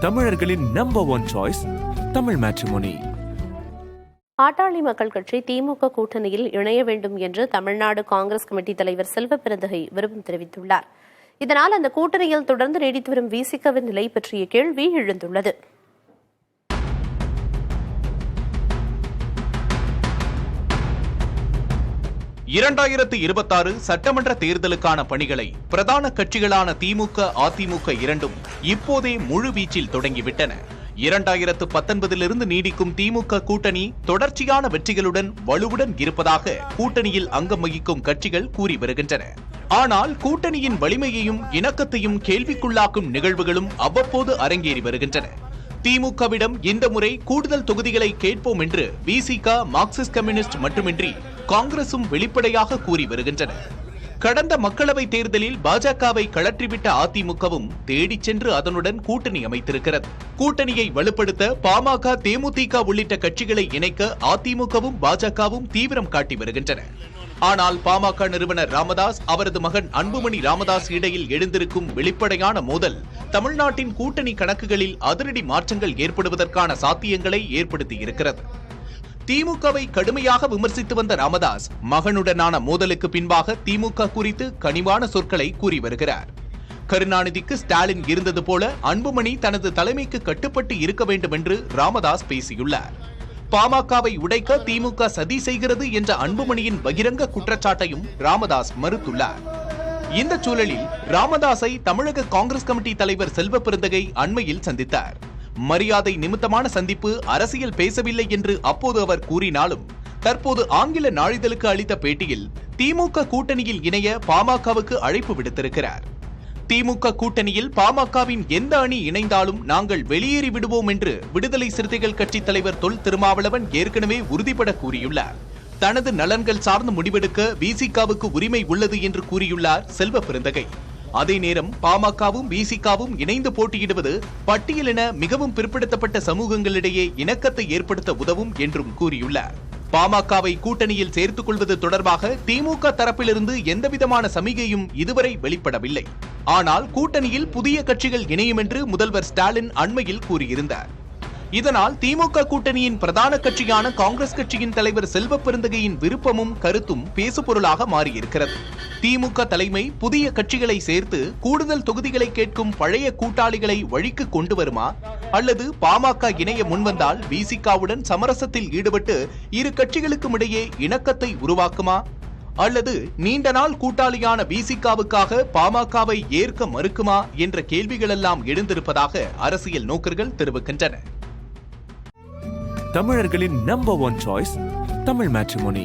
தமிழர்களின் number 1 choice Tamil matrimony. பாட்டாளி மக்கள் கட்சி திமுக கூட்டணியில் இணைய வேண்டும் என்று தமிழ்நாடு காங்கிரஸ் கமிட்டி தலைவர் செல்வபிரந்தகை விருப்பம் தெரிவித்துள்ளார். இதனால் அந்த கூட்டணியில் தொடர்ந்து நீடித்து வரும் விசிகவின் நிலை பற்றிய கேள்வி எழுந்துள்ளது. சட்டமன்ற தேர்தலுக்கான பணிகளை பிரதான கட்சிகளான திமுக, அதிமுக இரண்டும் இப்போதே முழுவீச்சில் தொடங்கிவிட்டன. 2019 நீடிக்கும் திமுக கூட்டணி தொடர்ச்சியான வெற்றிகளுடன் வலுவுடன் இருப்பதாக கூட்டணியில் அங்கம் வகிக்கும் கட்சிகள் கூறி வருகின்றன. ஆனால் கூட்டணியின் வலிமையையும் இணக்கத்தையும் கேள்விக்குள்ளாக்கும் நிகழ்வுகளும் அவ்வப்போது அரங்கேறி வருகின்றன. திமுகவிடம் இந்த முறை கூடுதல் தொகுதிகளை கேட்போம் என்று விசிக, மார்க்சிஸ்ட் கம்யூனிஸ்ட் மட்டுமின்றி காங்கிரசும் வெளிப்படையாக கூறி வருகின்றன. கடந்த மக்களவை தேர்தலில் பாஜகவை கழற்றிவிட்ட அதிமுகவும் தேடிச் சென்று அதனுடன் கூட்டணி அமைத்திருக்கிறது. கூட்டணியை வலுப்படுத்த பாமக, தேமுதிக உள்ளிட்ட கட்சிகளை இணைக்க அதிமுகவும் பாஜகவும் தீவிரம் காட்டி வருகின்றன. ஆனால் பாமக நிறுவனர் ராமதாஸ், அவரது மகன் அன்புமணி ராமதாஸ் இடையில் எழுந்திருக்கும் வெளிப்படையான மோதல் தமிழ்நாட்டின் கூட்டணி கணக்குகளில் அதிரடி மாற்றங்கள் ஏற்படுவதற்கான சாத்தியங்களை ஏற்படுத்தியிருக்கிறது. திமுகவை கடுமையாக விமர்சித்து வந்த ராமதாஸ் மகனுடனான மோதலுக்கு பின்பாக திமுக குறித்து கனிவான சொற்களை கூறி வருகிறார். கருணாநிதிக்கு ஸ்டாலின் இருந்தது போல அன்புமணி தனது தலைமைக்கு கட்டுப்பட்டு இருக்க வேண்டும் என்று ராமதாஸ் பேசியுள்ளார். பாமகவை உடைக்க திமுக சதி செய்கிறது என்ற அன்புமணியின் பகிரங்க குற்றச்சாட்டையும் ராமதாஸ் மறுத்துள்ளார். இந்த சூழலில் ராமதாஸை தமிழக காங்கிரஸ் கமிட்டி தலைவர் செல்வபிரந்தகை அண்மையில் சந்தித்தார். மரியாதை நிமித்தமான சந்திப்பு, அரசியல் பேசவில்லை என்று அப்போது அவர் கூறினாலும் தற்போது ஆங்கில நாளிதழுக்கு அளித்த பேட்டியில் திமுக கூட்டணியில் இணைய பாமகவுக்கு அழைப்பு விடுத்திருக்கிறார். திமுக கூட்டணியில் பாமகவின் எந்த அணி இணைந்தாலும் நாங்கள் வெளியேறி விடுவோம் என்று விடுதலை சிறுத்தைகள் கட்சி தலைவர் தொல் திருமாவளவன் ஏற்கனவே உறுதிபட கூறியுள்ளார். தனது நலன்கள் சார்ந்து முடிவெடுக்க விசிகவுக்கு உரிமை உள்ளது என்று கூறியுள்ளார் செல்வபிரந்தகை. அதே நேரம் பாமகவும் விசிகவும் இணைந்து போட்டியிடுவது பட்டியலின மிகவும் பிற்படுத்தப்பட்ட சமூகங்களிடையே இணக்கத்தை ஏற்படுத்த உதவும் என்றும் கூறியுள்ளார். பாமகவை கூட்டணியில் சேர்த்துக் கொள்வது தொடர்பாக திமுக தரப்பிலிருந்து எந்தவிதமான சமிகையும் இதுவரை வெளிப்படவில்லை. ஆனால் கூட்டணியில் புதிய கட்சிகள் இணையும் என்று முதல்வர் ஸ்டாலின் அண்மையில் கூறியிருந்தார். இதனால் திமுக கூட்டணியின் பிரதான கட்சியான காங்கிரஸ் கட்சியின் தலைவர் செல்வபிரந்தகையின் விருப்பமும் கருத்தும் பேசுபொருளாக மாறியிருக்கிறது. திமுக தலைமை புதிய கட்சிகளை சேர்த்து கூடுதல் தொகுதிகளை கேட்கும் பழைய கூட்டாளிகளை வழிக்கு கொண்டு வருமா, அல்லது பாமக இணைய முன்வந்தால் விசிகவுடன் சமரசத்தில் ஈடுபட்டு இரு கட்சிகளுக்கும் இடையே இணக்கத்தை உருவாக்குமா, அல்லது நீண்ட நாள் கூட்டாளியான விசிகவுக்காக பாமகவை ஏற்க மறுக்குமா என்ற கேள்விகளெல்லாம் எழுந்திருப்பதாக அரசியல் நோக்கர்கள் தெரிவிக்கின்றனர். தமிழர்களின் நம்பர் 1 சாய்ஸ் தமிழ் மேட்ரிமோனி.